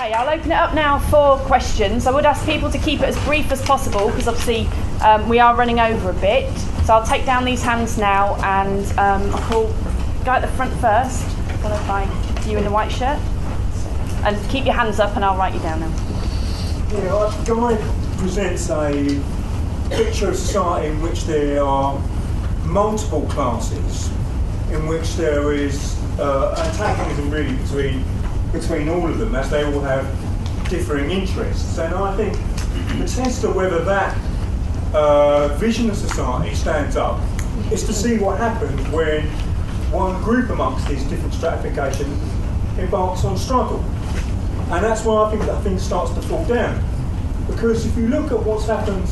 Okay, I'll open it up now for questions. I would ask people to keep it as brief as possible because obviously we are running over a bit. So I'll take down these hands now and I'll call the guy at the front first, followed by you in the white shirt. And keep your hands up and I'll write you down now. Yeah, Guy presents a picture of society in which there are multiple classes, in which there is antagonism really between all of them, as they all have differing interests. And I think the test of whether that vision of society stands up is to see what happens when one group amongst these different stratifications embarks on struggle. And that's why I think that thing starts to fall down. Because if you look at what's happened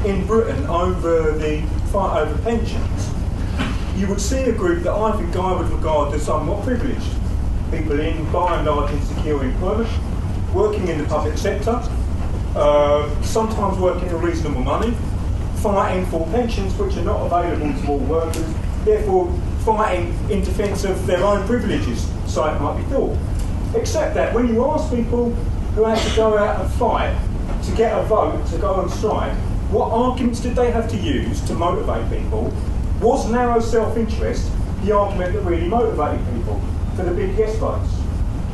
in Britain over the fight over pensions, you would see a group that I think I would regard as somewhat privileged. People in, by and large, insecure employment, working in the public sector, sometimes working for reasonable money, fighting for pensions which are not available to all workers, therefore fighting in defence of their own privileges, so it might be thought. Except that when you ask people who had to go out and fight to get a vote to go on strike, what arguments did they have to use to motivate people? Was narrow self-interest the argument that really motivated people for the big yes votes?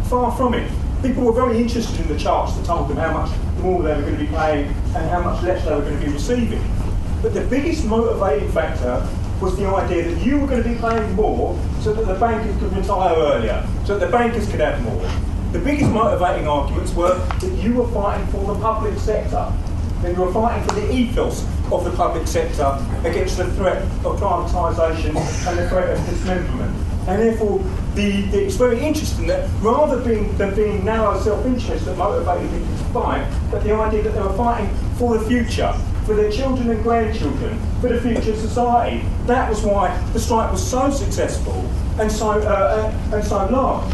Far from it. People were very interested in the charts that told them how much more they were going to be paying and how much less they were going to be receiving. But the biggest motivating factor was the idea that you were going to be paying more so that the bankers could retire earlier, so that the bankers could have more. The biggest motivating arguments were that you were fighting for the public sector, that you were fighting for the ethos of the public sector against the threat of privatisation and the threat of dismemberment. And therefore, it's very interesting that rather than being narrow self-interest that motivated people to fight, but the idea that they were fighting for the future, for their children and grandchildren, for the future of society. That was why the strike was so successful and so large.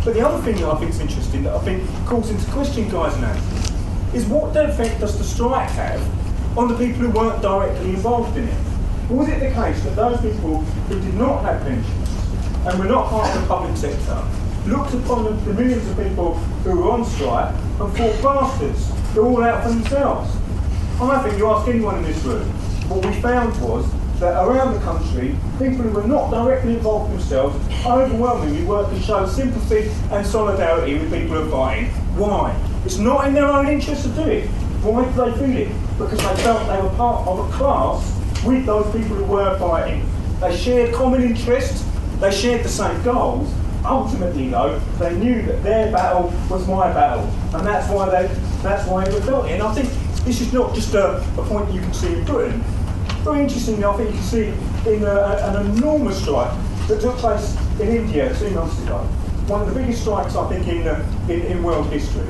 But the other thing that I think is interesting, that I think calls into question Guy's analysis, is what effect does the strike have on the people who weren't directly involved in it? Was it the case that those people who did not have pensions and were not part of the public sector looked upon the millions of people who were on strike and thought, bastards, they're all out for themselves? I think you ask anyone in this room, what we found was that around the country, people who were not directly involved themselves overwhelmingly worked and showed sympathy and solidarity with people who are fighting. Why? It's not in their own interest to do it. Why did they feel it? Because they felt they were part of a class with those people who were fighting. They shared common interests, they shared the same goals. Ultimately, though, they knew that their battle was my battle, and that's why they were felt it. And I think this is not just a point that you can see in Britain. Very interestingly, I think you can see in an enormous strike that took place in India 2 months ago. One of the biggest strikes, I think, in world history.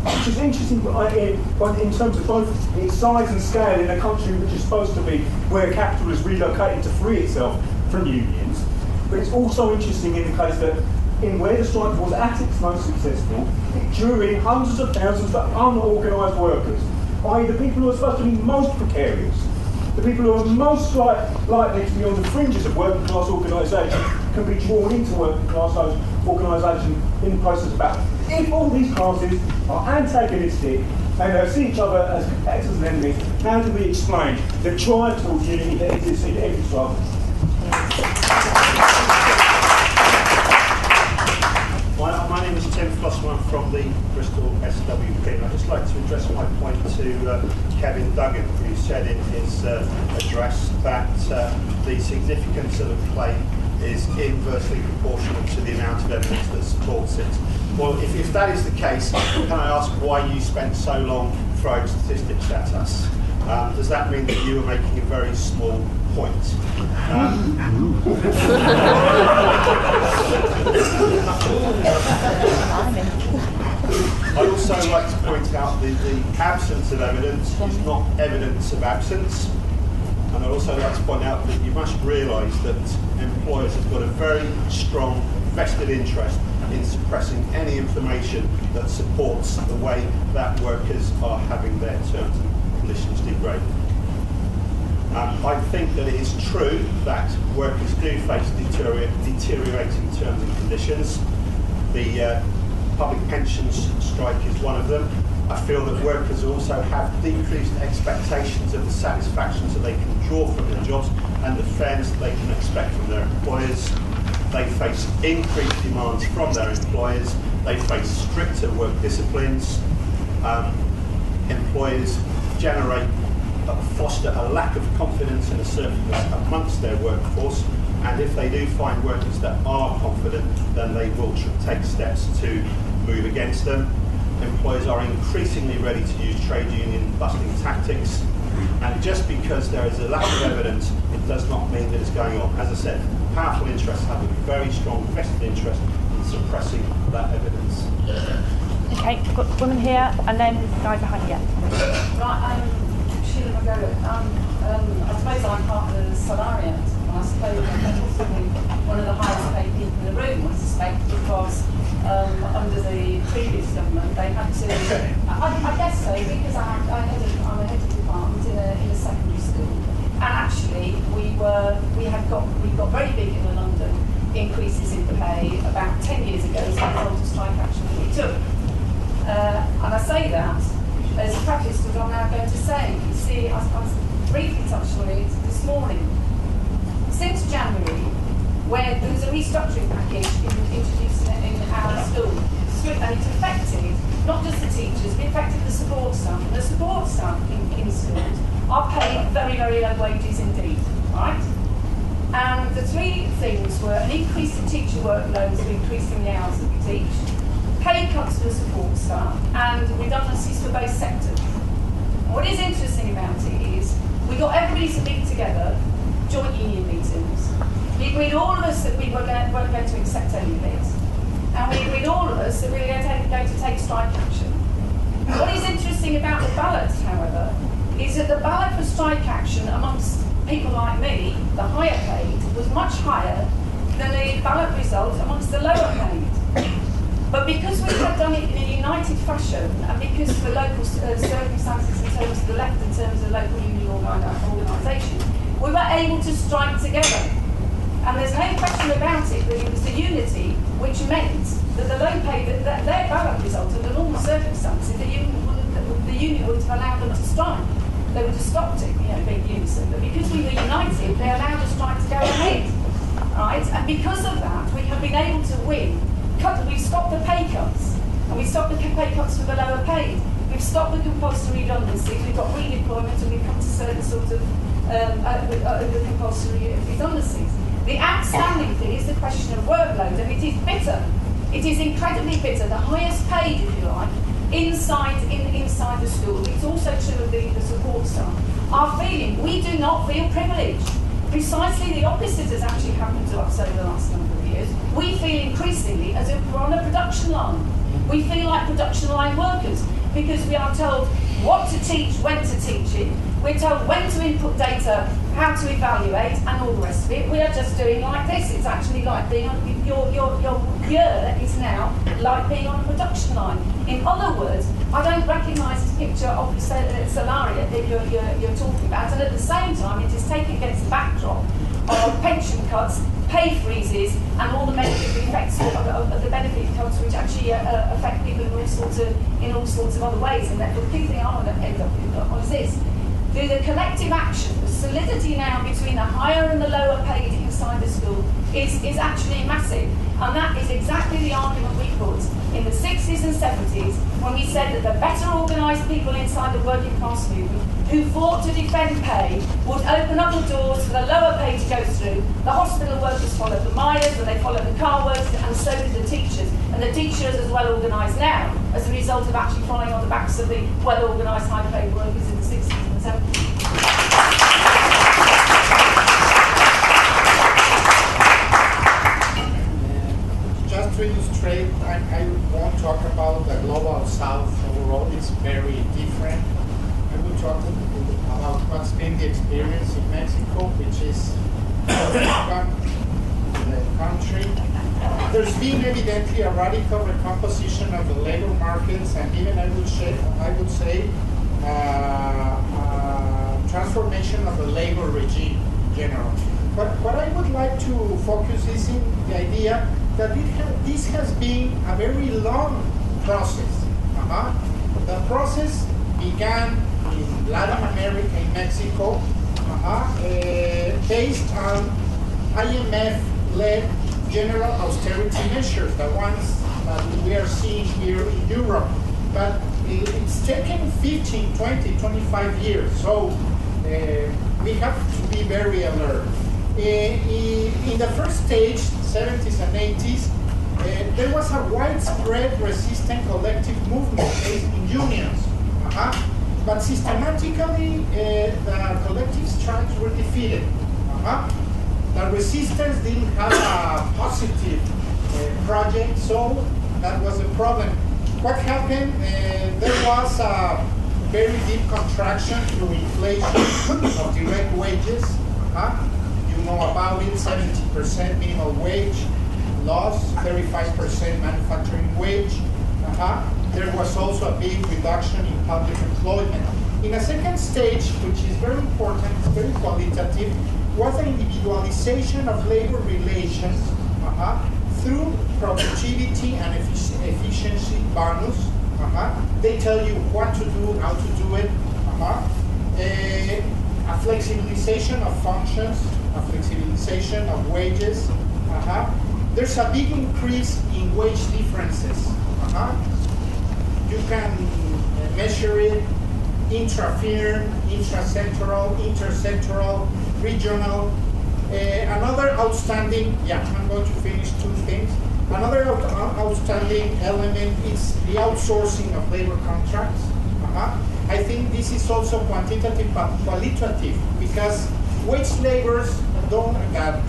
Which is interesting in terms of both its size and scale in a country which is supposed to be where capital is relocated to free itself from unions. But it's also interesting in the case that in where the strike was at its most successful, it drew in hundreds of thousands of unorganised workers, i.e. the people who are supposed to be most precarious, the people who are most likely to be on the fringes of working class organisation, can be drawn into working class organisation in the process of battle. If all these classes are antagonistic and see each other as competitors and enemies, how do we explain the drive towards unity that exists in every struggle? My name is Tim Flossman from the Bristol SWP, and I'd just like to address my point to Kevin Duggan, who said in his address that the significance of a claim is inversely proportional to the amount of evidence that supports it. Well, if that is the case, can I ask why you spent so long throwing statistics at us? Does that mean that you were making a very small point? I'd also like to point out that the absence of evidence is not evidence of absence. And I'd also like to point out that you must realise that employers have got a very strong vested interest in suppressing any information that supports the way that workers are having their terms and conditions degraded. I think that it is true that workers do face deteriorating terms and conditions. The public pensions strike is one of them. I feel that workers also have decreased expectations of the satisfactions that they can draw from their jobs and the fairness that they can expect from their employers. They face increased demands from their employers. They face stricter work disciplines. Employers foster a lack of confidence and assertiveness amongst their workforce, and if they do find workers that are confident, then they will take steps to move against them. Employers are increasingly ready to use trade union busting tactics, and just because there is a lack of evidence, it does not mean that it's going on. As I said, powerful interests have a very strong vested interest in suppressing that evidence. Okay, we've got the woman here, and then the guy behind you. Right, Sheila McGowan. I suppose I'm part of the Solariat, and I suppose I'm possibly one of the highest paid people in the room, I suspect, because under the previous government they had to, I guess so, because I'm a head of department in a secondary school, and actually we got very big in London increases in pay about 10 years ago as a result of strike action that we took. And I say that as a practice, what I'm now going to say. You see, I briefly touched on it this morning. Since January, where there was a restructuring package introduced in our school, and it affected not just the teachers, it affected the support staff. And the support staff in schools are paid very, very low wages indeed, right? And the three things were an increase in teacher workloads, so increasing the hours that we teach, pay cuts for the support staff, and redundancies for both sectors. What is interesting about it is we got everybody to meet together, joint union meetings. We agreed, all of us, that we weren't going to accept any of it, and we agreed, all of us, that we were going to take strike action. What is interesting about the ballot, however, is that the ballot for strike action amongst people like me, the higher paid, was much higher than the ballot result amongst the lower paid. But because we had done it in a united fashion, and because of the local circumstances in terms of the left, in terms of local union organisation, we were able to strike together. And there's no question about it that it was the unity which meant that the low pay, that their ballot result under normal circumstances, the union would have allowed them to strike. They would have stopped it, being unison. But because we were united, they allowed the strike to go ahead. Right? And because of that, we have been able to win. We've stopped the pay cuts, and we've stopped the pay cuts for the lower paid. We've stopped the compulsory redundancies, we've got redeployment, and we've come to certain sort of the compulsory redundancies. The outstanding thing is the question of workload, and it is bitter. It is incredibly bitter, the highest paid, if you like, inside the school. It's also true of the support staff. Our feeling, we do not feel privileged. Precisely the opposite has actually happened to us over the last number of years. We feel increasingly as if we're on a production line. We feel like production line workers because we are told what to teach, when to teach it. We're told when to input data, how to evaluate, and all the rest of it. We are just doing like this. It's actually like being on your year is now like being on a production line. In other words, I don't recognise this picture of the Solariat that you're talking about, and at the same time, it is taken against the backdrop of pension cuts, pay freezes, and all the negative effects of the benefit cuts, which actually affect people in all sorts of other ways. And the key thing I want to end up on is this. Through the collective action, the solidity now between the higher and the lower paid inside the school is actually massive. And that is exactly the argument we put in the 60s and 70s when we said that the better organised people inside the working class movement who fought to defend pay would open up the doors for the lower pay to go through. The hospital workers followed the miners, and they followed the car workers, and so did the teachers. And the teachers as well organised now as a result of actually following on the backs of the well-organised high-paid workers in the 60s and 70s. Just to illustrate, I won't talk about the global south overall. It's very different. I will talk about what's been the experience in Mexico, which is the country. There's been evidently a radical recomposition of the labor markets, and even I would say transformation of the labor regime in general. But what I would like to focus is in the idea that this has been a very long process. The process began in Latin America, in Mexico, based on IMF-led general austerity measures, the ones that we are seeing here in Europe. But it's taken 15, 20, 25 years, so we have to be very alert. In the first stage, 70s and 80s, there was a widespread resistant collective movement based in unions. But systematically, the collective strikes were defeated. The resistance didn't have a positive project, so that was a problem. What happened? There was a very deep contraction through inflation of direct wages. You know about it, 70% minimum wage loss, 35% manufacturing wage. There was also a big reduction in public employment. In a second stage, which is very important, very qualitative, was the individualization of labor relations through productivity and efficiency bonus. They tell you what to do, how to do it. A flexibilization of functions, a flexibilization of wages. There's a big increase in wage differences. You can measure it intra-firm, intra-sectoral, intersectoral, regional. Another outstanding, I'm going to finish two things. Another outstanding element is the outsourcing of labor contracts. I think this is also quantitative but qualitative, because wage laborers that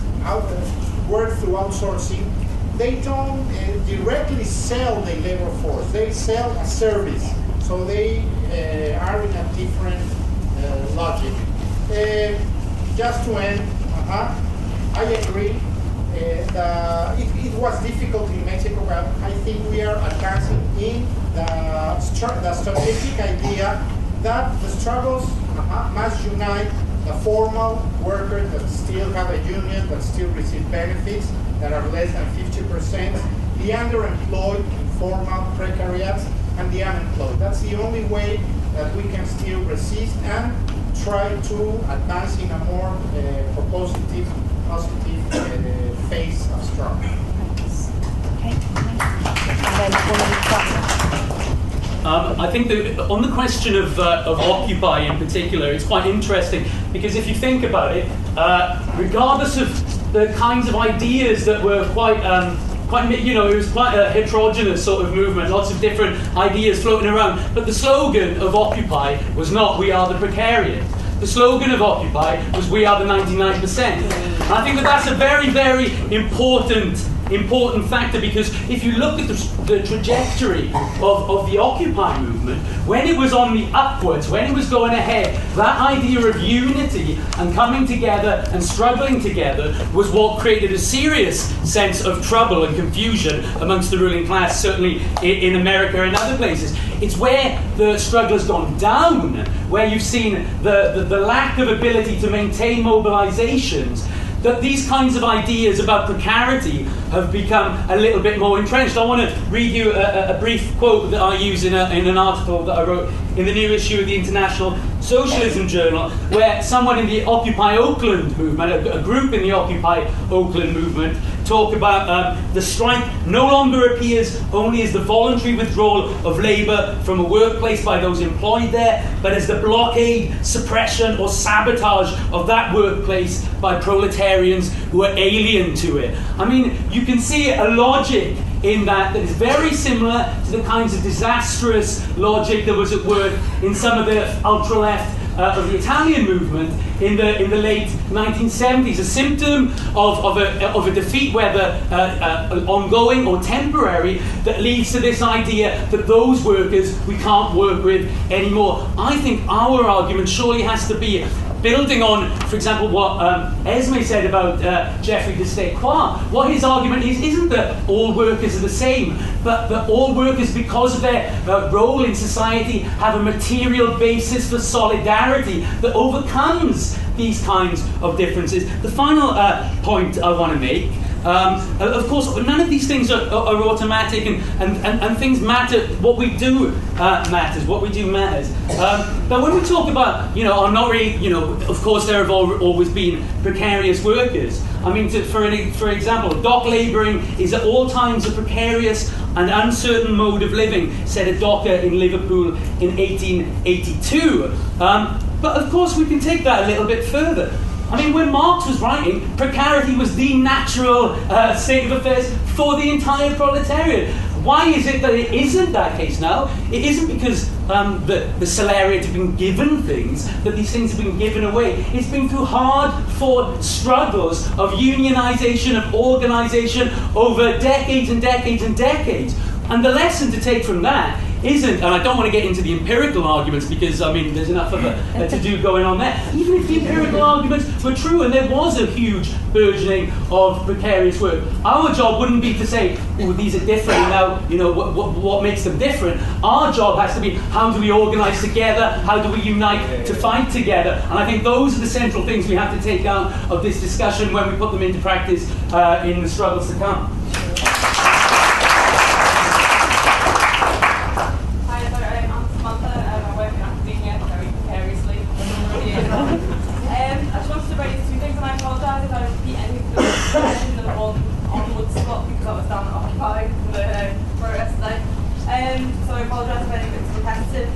work through outsourcing, they don't directly sell the labor force, they sell a service. So they are in a different logic. Just to end, I agree that it was difficult in Mexico, but I think we are advancing in the strategic idea that the struggles must unite the formal workers that still have a union, that still receive benefits, that are less than 50%, the underemployed, informal, precariats, and the unemployed. That's the only way that we can still resist and try to advance in a more positive phase of struggle. Okay. And then I think that on the question of Occupy in particular, it's quite interesting, because if you think about it, regardless of the kinds of ideas that were quite, it was quite a heterogeneous sort of movement, lots of different ideas floating around, but the slogan of Occupy was not "We are the precariat." The slogan of Occupy was "We are the 99%." And I think that that's a very, very important factor, because if you look at the trajectory of the Occupy movement, when it was on the upwards, when it was going ahead, that idea of unity and coming together and struggling together was what created a serious sense of trouble and confusion amongst the ruling class, certainly in America and other places. It's where the struggle has gone down, where you've seen the lack of ability to maintain mobilizations, that these kinds of ideas about precarity have become a little bit more entrenched. I want to read you a brief quote that I use in an article that I wrote in the new issue of the International Socialism Journal, where someone in the Occupy Oakland movement, a group in the Occupy Oakland movement, talk about the strike no longer appears only as the voluntary withdrawal of labour from a workplace by those employed there, but as the blockade, suppression or sabotage of that workplace by proletarians who are alien to it. I mean, you can see a logic in that is very similar to the kinds of disastrous logic that was at work in some of the ultra-left of the Italian movement in the late 1970s, a symptom of a defeat, whether ongoing or temporary, that leads to this idea that those workers we can't work with anymore. I think our argument surely has to be building on, for example, what Esme said about Geoffrey de Stecquois. What his argument isn't that all workers are the same, but that all workers, because of their role in society, have a material basis for solidarity that overcomes these kinds of differences. The final point I want to make Of course, none of these things are automatic, and things matter. What we do matters. What we do matters. But when we talk about, are not really, of course, there have always been precarious workers. I mean, for example, dock labouring is at all times a precarious and uncertain mode of living, said a docker in Liverpool in 1882. But of course, we can take that a little bit further. I mean, when Marx was writing, precarity was the natural state of affairs for the entire proletariat. Why is it that it isn't that case now? It isn't because the salariat have been given things, that these things have been given away. It's been through hard-fought struggles of unionisation, of organisation over decades and decades and decades. And the lesson to take from that isn't, and I don't want to get into the empirical arguments because, I mean, there's enough of a to-do going on there. Even if the empirical arguments were true and there was a huge burgeoning of precarious work, our job wouldn't be to say, oh, these are different now, what makes them different? Our job has to be, how do we organise together? How do we unite to fight together? And I think those are the central things we have to take out of this discussion when we put them into practice in the struggles to come. So I apologise if anything is repetitive.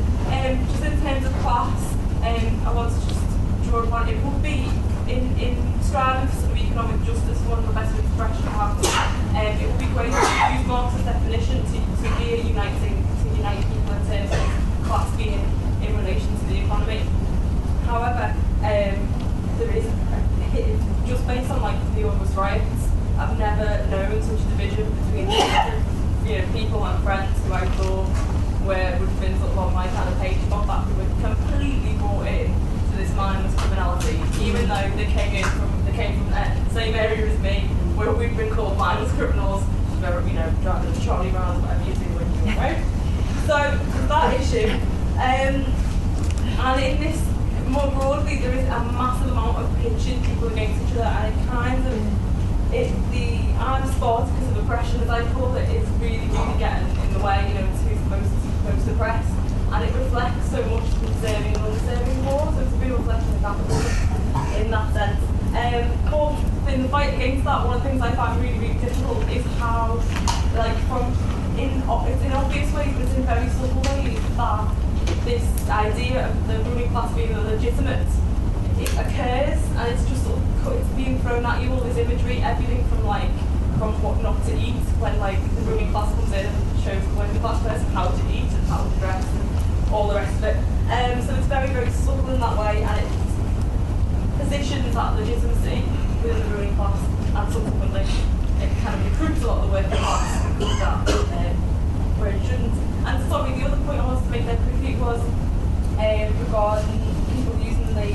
Just in terms of class, I want to just draw upon it would be in striving for sort of economic justice, one of the best expression of how it would be great to use Marx's definition to unite people in terms of class being in relation to the economy. However, there is just based on like the August riots, I've never known such a division between people and friends who I thought would have been sort of on my kind of page, not that who were completely brought in to this mindless criminality, even though they came from the same area as me, where we've been called mindless criminals, driving the trolley around, whatever you do when you're away. So that issue, and in this more broadly, there is a massive amount of pitching people against each other, and it kind of I'm Spartacus of oppression, as I call it, is really, really getting in the way, to who's most oppressed. And it reflects so much the deserving and undeserving war, so it's a real reflection of capitalism in that sense. But in the fight against that, one of the things I find really, really difficult is how, it's in obvious ways, but it's in very subtle ways, that this idea of the ruling class being legitimate, it occurs, and it's just sort of it's being thrown at you, all this imagery, everything from what not to eat, when the ruling class comes in and shows the working class person how to eat and how to dress and all the rest of it. So it's very, very subtle in that way, and it positions that legitimacy within the ruling class, and subsequently it kind of recruits a lot of the working class where it shouldn't. And sorry, the other point I wanted to make there quickly was regarding people using the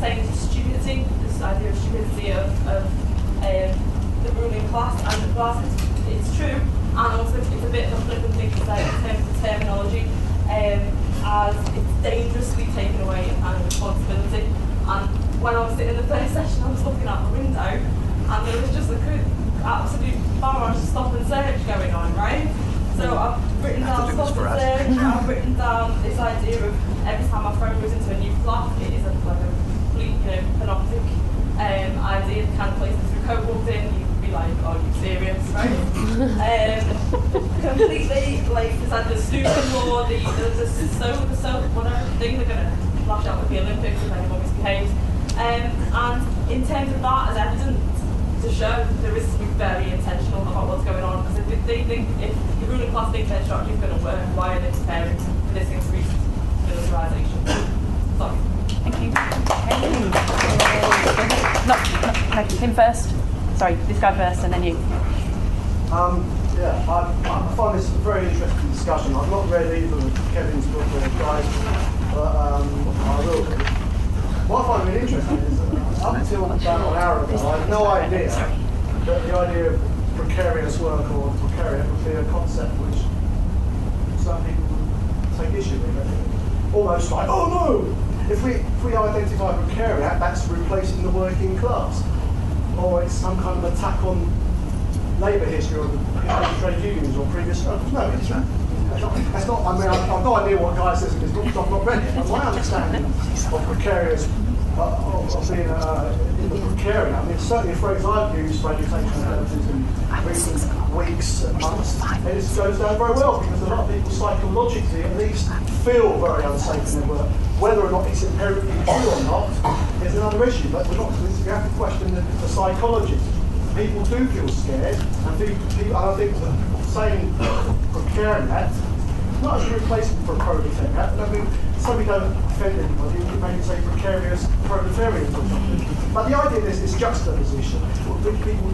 saying stupidity, this idea of stupidity of the ruling class, and the class it's true, and also it's a bit of a flippant thing to say in terms of terminology, as it's dangerously taken away a kind of responsibility. And when I was sitting in the first session, I was looking out the window, and there was just a absolute barrage of stop and search going on, right? So I've written down stop and search, I've written down this idea of every time my phone goes into a new flat, it is a complete, panoptic idea, the kind of place that's code walked in, you'd be like, are you serious, right? Completely, it's like the stupid law, the so whatever thing they're going to flash out with the Olympics if anyone misbehaves. And in terms of that as evidence to show there is something very intentional about what's going on, because if they think, if the ruling class thinks their structure is going to work, why are they preparing for this increased militarisation? Sorry. Thank you. No, him first. Sorry, this guy first and then you. I find this a very interesting discussion. I've not read either of Kevin's book or Guy's, but I will. What I find really interesting is that up until about an hour ago, I had no idea that the idea of precarious work or precariat would be a concept which some people would take issue with. Almost like, oh no! If we identify precariat, that's replacing the working class. or it's some kind of attack on labour history or the trade unions or previous. No, it's not. That's not. I mean, I've no idea what Guy says in his book because I've not read it. But my understanding of precarious, of being in the precariat, I mean, it's certainly a phrase I've used for education purposes in recent weeks and months, and it goes down very well because a lot of people psychologically at least feel very unsafe in their work. Whether or not it's empirically true or not is another issue, but we're not. We have to question the psychology. People do feel scared, and I think saying precariat, not as a replacement for proletariat. I mean, so we don't offend anybody, we maybe say precarious proletariat or something. But the idea is this juxtaposition. People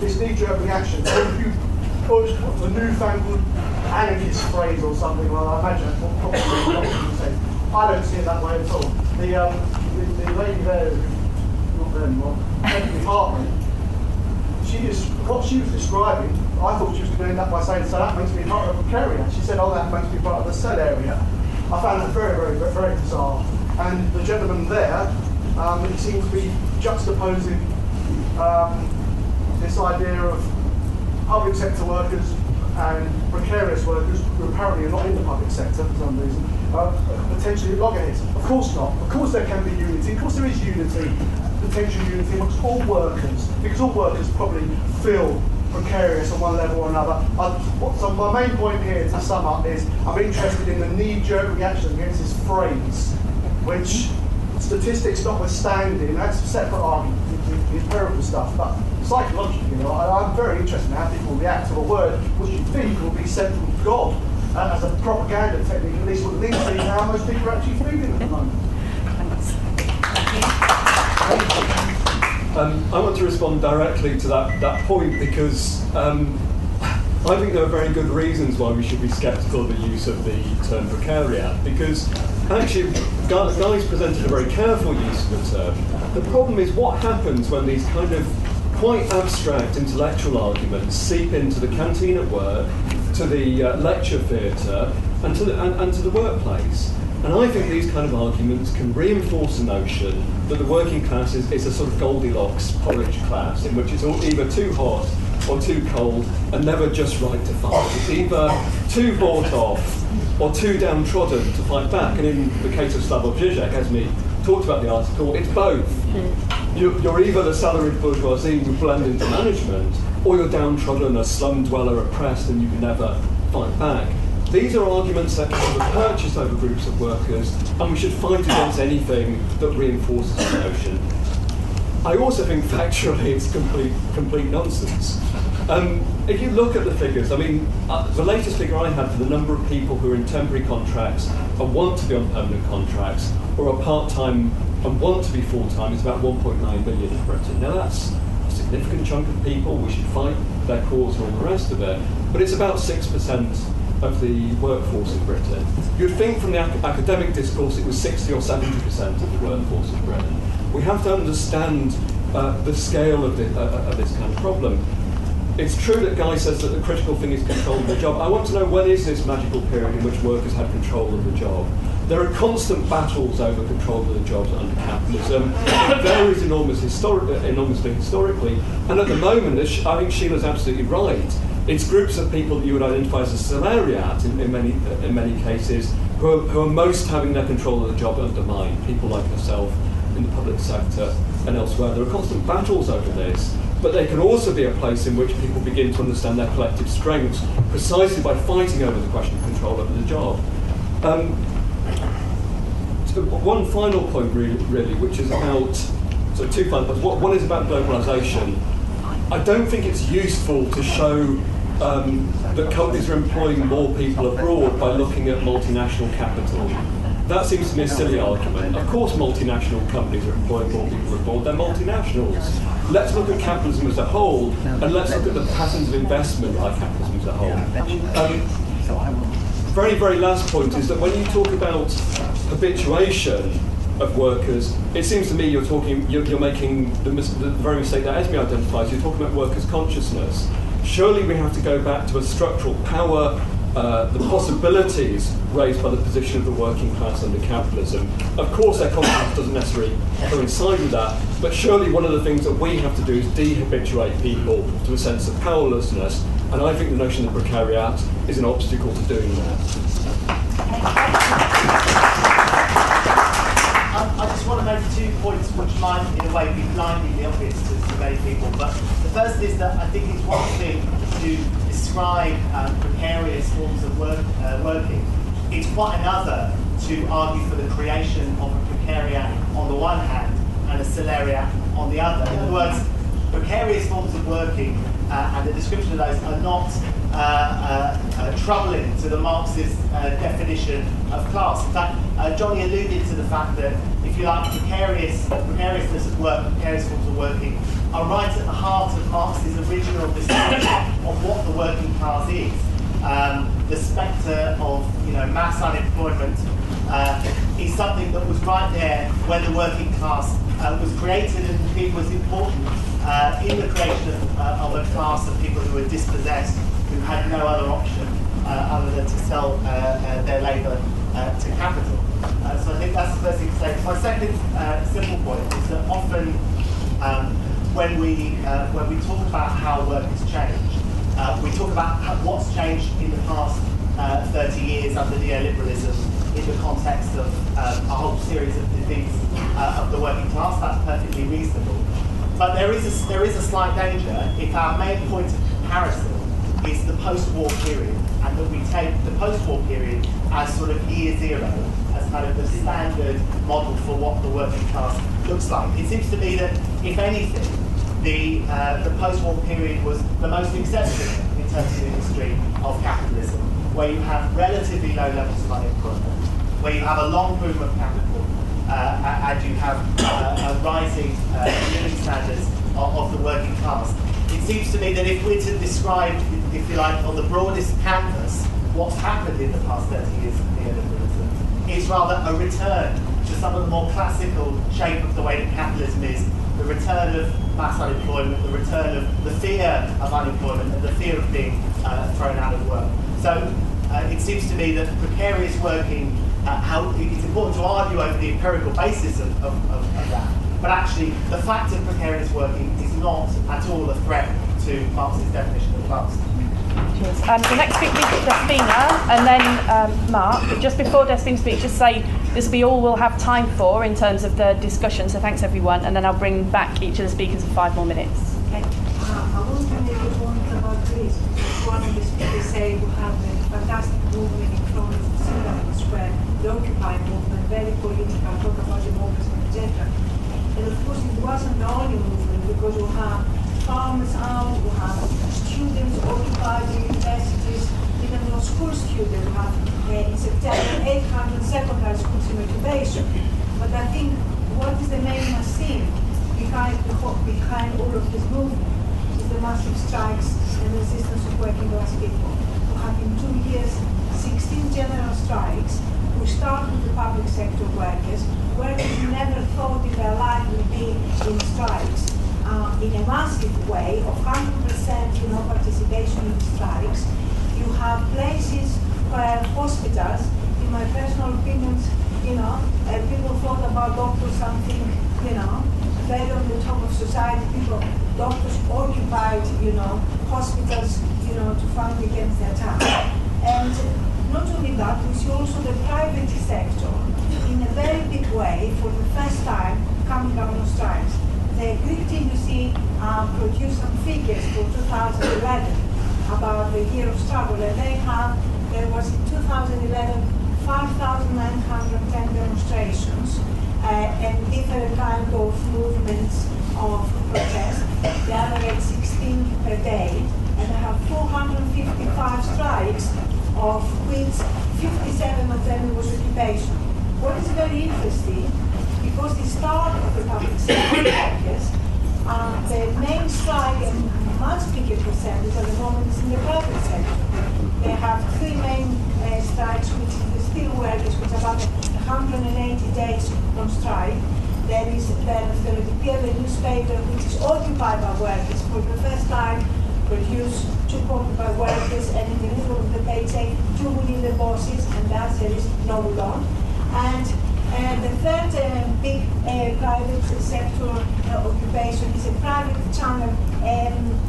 this knee-jerk reaction. The newfangled anarchist phrase or something, well, I imagine that's what probably a lot of people say. I don't see it that way at all. The lady there, not there anymore, Emily Hartman, what she was describing, I thought she was going to end up by saying, so that makes me part of the precariat. She said, oh, that makes me part of the cell area. I found that very, very, very bizarre. And the gentleman there, it seems to be juxtaposing this idea of public sector workers and precarious workers who apparently are not in the public sector for some reason, potentially loggerheads. Of course not. Of course there can be unity. Of course there is unity, potential unity amongst all workers, because all workers probably feel precarious on one level or another. So my main point here to sum up is I'm interested in the knee-jerk reaction against this phrase, which statistics notwithstanding, that's a separate argument, the empirical stuff, but psychologically, I'm very interested in how people react to a word which you think will be sent from God as a propaganda technique, at least what leads to how most people are actually feeling at the moment. I want to respond directly to that point because I think there are very good reasons why we should be sceptical of the use of the term precariat, because actually Guy's presented a very careful use of the term. The problem is what happens when these kind of quite abstract intellectual arguments seep into the canteen at work, to the lecture theatre, and to the workplace. And I think these kind of arguments can reinforce the notion that the working class is a sort of Goldilocks porridge class, in which it's either too hot or too cold and never just right to fight. It's either too bought off or too downtrodden to fight back. And in the case of Slavoj Žižek, as me talked about the article, it's both. You're either the salaried bourgeoisie who blend into management, or you're downtrodden, a slum dweller oppressed, and you can never fight back. These are arguments that can be purchased over groups of workers, and we should fight against anything that reinforces the notion. I also think factually it's complete nonsense. If you look at the figures, I mean, the latest figure I had for the number of people who are in temporary contracts and want to be on permanent contracts, or are part-time and want to be full-time, is about 1.9 million in Britain. Now that's a significant chunk of people. We should fight their cause and all the rest of it. But it's about 6% of the workforce in Britain. You'd think from the academic discourse it was 60 or 70% of the workforce in Britain. We have to understand the scale of this kind of problem. It's true that Guy says that the critical thing is control of the job. I want to know, when is this magical period in which workers have control of the job? There are constant battles over control of the jobs under capitalism. It varies enormously historically. And at the moment, I think Sheila's absolutely right. It's groups of people that you would identify as a salariat in many cases who are most having their control of the job undermined. People like herself in the public sector and elsewhere. There are constant battles over this. But they can also be a place in which people begin to understand their collective strengths precisely by fighting over the question of control over the job. So one final point, really, which is about, so two final points. One is about globalisation. I don't think it's useful to show that companies are employing more people abroad by looking at multinational capital. That seems to me a silly argument. Of course multinational companies are employing more people abroad, they're multinationals. Let's look at capitalism as a whole, and let's look at the patterns of investment by capitalism as a whole. Very, very last point is that when you talk about habituation of workers, it seems to me you're making the very mistake that Esme identifies. You're talking about workers' consciousness. Surely we have to go back to a structural power the possibilities raised by the position of the working class under capitalism. Of course, their confidence doesn't necessarily coincide with that, but surely one of the things that we have to do is de-habituate people to a sense of powerlessness, and I think the notion of precariat is an obstacle to doing that. I just want to make 2 points which might, in a way, be blindingly obvious to many people. But the first is that I think it's one thing to describe precarious forms of working. It's quite another to argue for the creation of a precariat on the one hand and a salariat on the other. In other words, precarious forms of working and the description of those are not troubling to the Marxist definition of class. In fact, Johnny alluded to the fact that, if you like, precariousness of work, precarious forms of working, are right at the heart of Marx's original description of what the working class is. The spectre of mass unemployment is something that was right there when the working class was created, and it was important in the creation of a class of people who were dispossessed, who had no other option other than to sell their labour to capital. So I think that's the first thing to say. My second simple point is that often when we talk about how work has changed, we talk about what's changed in the past 30 years under neoliberalism in the context of a whole series of defeats of the working class. That's perfectly reasonable. But there is a slight danger if our main point of comparison is the post-war period, and that we take the post-war period as sort of year zero, as kind of the standard model for what the working class looks like. It seems to me that, if anything, the post-war period was the most exceptional in terms of the history of capitalism, where you have relatively low levels of unemployment, where you have a long boom of capital, and you have rising living standards of the working class. It seems to me that if we're to describe, if you like, on the broadest canvas, what's happened in the past 30 years of neoliberalism, it's rather a return to some of the more classical shape of the way that capitalism is, the return of mass unemployment, the return of the fear of unemployment, and the fear of being thrown out of work. So it seems to me that precarious working, it's important to argue over the empirical basis of that, but actually the fact of precarious working is not at all a threat to Marx's definition of class. Cheers. The next speaker is Despina, and then Mark. But just before Despina speaks, just say this will be all we'll have time for in terms of the discussion, so thanks everyone, and then I'll bring back each of the speakers for 5 more minutes. Okay. I want to make a point about Greece. One of the speakers said we have a fantastic movement in front of Syrian Square, the Occupy movement, very political, talk about democracy, etc. And of course it wasn't the only movement, because we have farmers out, we have students occupied the universities, even though school students, we have in September 800 secondary schools in occupation. But I think what is the main machine behind all of this movement is the massive strikes and resistance of working class people. We have in 2 years 16 general strikes. We start with the public sector workers. Workers never thought in their life would be in strikes. In a massive way of 100% participation in strikes. You have places where hospitals, in my personal opinions, people thought about doctors something, very on the top of society. Doctors occupied, hospitals, to fight against the attack. And not only that, we see also the private sector in a very big way, for the first time, coming down on strikes. The Greek TUC produced some figures for 2011 about the year of struggle, and there was in 2011 5,910 demonstrations and different kinds of movements of protest. The average 16 per day, and they have 455 strikes, of which 57 of them was occupation. What is very interesting, because the start of the public sector workers, the main strike, and much bigger percentage at the moment, is in the private sector. They have 3 main strikes, which is the steel workers, which are about 180 days on strike. There is the newspaper, which is occupied by workers. For the first time, produce two occupied workers, and in the middle of the page say two within the bosses, and that there is no loan. And the third big private sector occupation is a private channel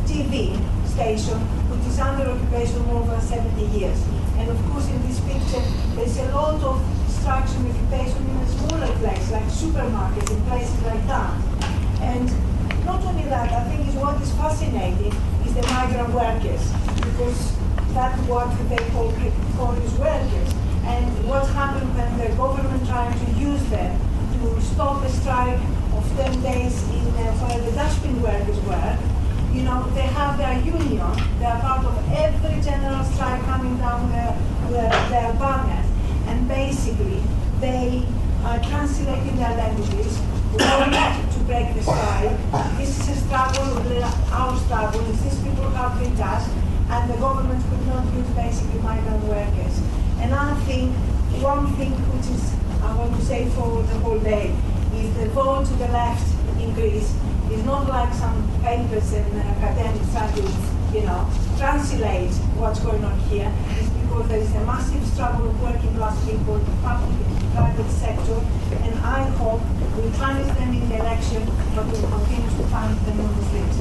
TV station, which is under occupation more than 70 years. And of course, in this picture, there's a lot of structure and occupation in a smaller place, like supermarkets and places like that. And not only that, I think is what is fascinating is the migrant workers, because that's what they call these workers. And what happened when the government trying to use them to stop a strike of 10 days in where the dustbin workers were. You know, they have their union, they are part of every general strike coming down their banners. And basically, they are translating their languages, wanting to break the strike. This is a struggle, our struggle, is these people have been touched, and the government could not use basically migrant workers. And I think one thing which is, I want to say for the whole day, is the vote to the left in Greece is not like some papers and academic studies, translate what's going on here. It's because there is a massive struggle of working class people, the public and private sector, and I hope we'll tarnish them in the election, but we'll continue to tarnish them on the streets.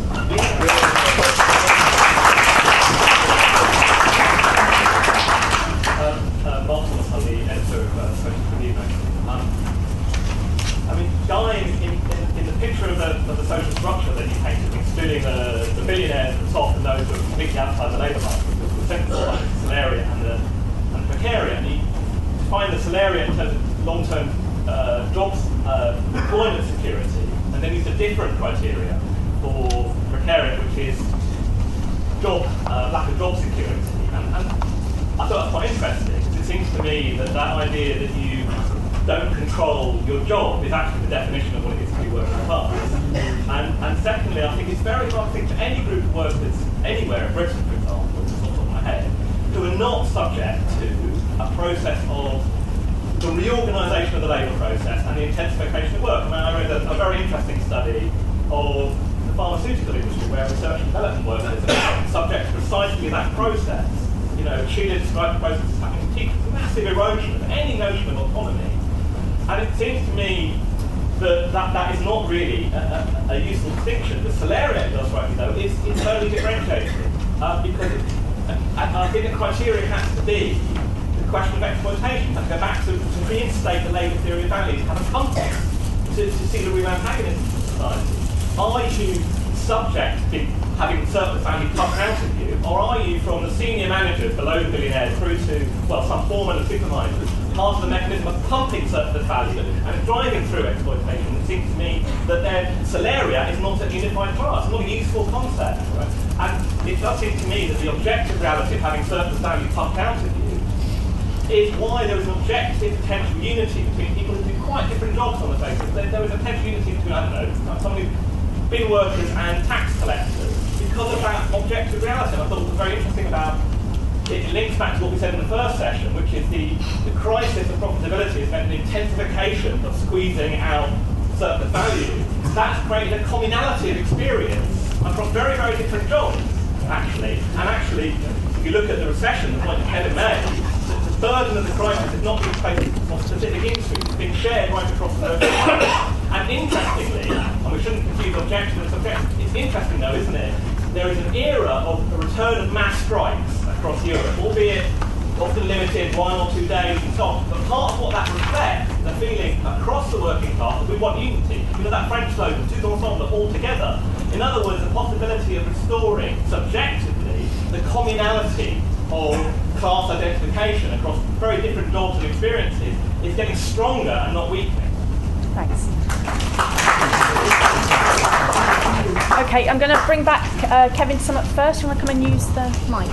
Mark Thomas, I'm the editor of Social Review magazine. I mean, Guy, in the picture of the social structure that you painted, excluding the billionaires at the top and those who are completely outside the labour market, the central like the Salaria and the Precariat, and you define the Salaria in terms of long-term jobs, employment security, and then use a different criteria for Precariat, which is lack of job security. And I thought that was quite interesting, because it seems to me that idea that you don't control your job is actually the definition of what it is to be working class. And secondly, I think it's very hard to think to any group of workers anywhere in Britain, for example, just off the top of my head, who are not subject to a process of the reorganisation of the labour process and the intensification of work. I mean, I read a very interesting study of the pharmaceutical industry where research and development workers are subject to precisely that process. Sheila described the process as having a massive erosion of any notion of autonomy. And it seems to me that is not really a useful distinction. The Salaria, does rightly though, is totally differentiated. Because I think the criteria has to be the question of exploitation. Has to go back to reinstate the labour theory of values, have a context to see the real antagonism of society. Are you subject to having surplus value plucked out of you, or are you, from the senior managers below the billionaires through to, some foremen and supervisors, part of the mechanism of pumping surplus value and driving through exploitation? It seems to me that their Salaria is not a unified class, not a useful concept. Right? And it does seem to me that the objective reality of having surplus value pumped out of you is why there is an objective potential unity between people who do quite different jobs on the basis. There is a potential unity between, somebody bin workers and tax collectors, because of that objective reality. And I thought it was very interesting about it links back to what we said in the first session, which is the crisis of profitability has meant an intensification of squeezing out surplus value. That's created a communality of experience across very, very different jobs, actually. And actually, if you look at the recession, the point that Kevin made, the burden of the crisis is not being placed on specific industries, it's being shared right across the world. And interestingly, and we shouldn't confuse objective and subjective, it's interesting though, isn't it? There is an era of a return of mass strikes across Europe, albeit often limited 1 or 2 days and so on. But part of what that reflects is a feeling across the working class that we want unity. That French slogan, tous ensemble, all together. In other words, the possibility of restoring subjectively the communality of class identification across very different jobs and experiences is getting stronger and not weakening. Thanks. Okay, I'm going to bring back Kevin to sum up first. You want to come and use the mic?